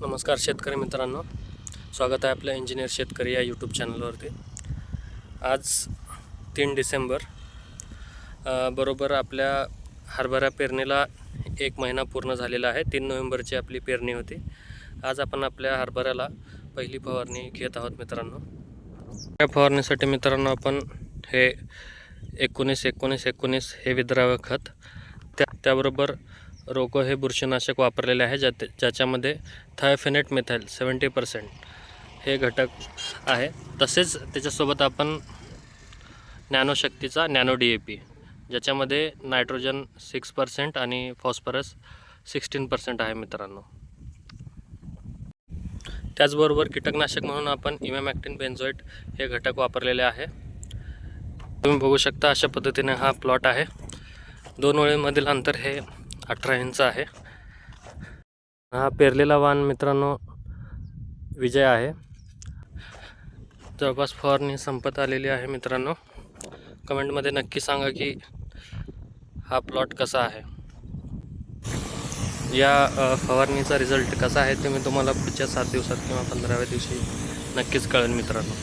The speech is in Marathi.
नमस्कार शेतकरी मित्रांनो, स्वागत आहे आपल्या इंजिनियर शेतकरी या यूट्यूब चॅनलवरती। आज 3 डिसेंबर बरोबर आपल्या हरभरा पेरणीला 1 महिना पूर्ण झालेला आहे। 3 नोव्हेंबरची आपली पेरणी होती। आज आपण आपल्या हरभऱ्याला पहिली फवारणी घेत आहोत मित्रांनो। या फवारणीसाठी मित्रांनो आपण हे 19-19-19 हे विद्राव्य खत, त्याबरोबर रोको हे बुरशीनाशक वापरलेले आहे, ज्याच्यामध्ये थायोफेनेट मिथाइल 70% हे घटक आहे। तसेच त्याच्यासोबत आपण नॅनोशक्तीचा नॅनो DAP, ज्याच्यामध्ये नायट्रोजन 6% आणि फॉस्फरस 16% आहे मित्रांनो। त्याचबरोबर कीटकनाशक म्हणून आपण इमॅमॅक्टिन बेंझोएट हे घटक वापरलेले आहे। तुम्ही बघू शकता अशा पद्धतीने हा प्लॉट आहे। 2 ओळींमधील अंतर हे 18 इंच आहे। हा पेरलेला वाण मित्रांनो विजय आहे। जवळपास फवारणी संपत आलेली आहे मित्रांनो। कमेंटमध्ये नक्की सांगा की हा प्लॉट कसा आहे, या फवारणीचा रिझल्ट कसा आहे ते मी तुम्हाला पुढच्या 7 दिवसात किंवा 15व्या दिवशी नक्कीच कळेल मित्रांनो।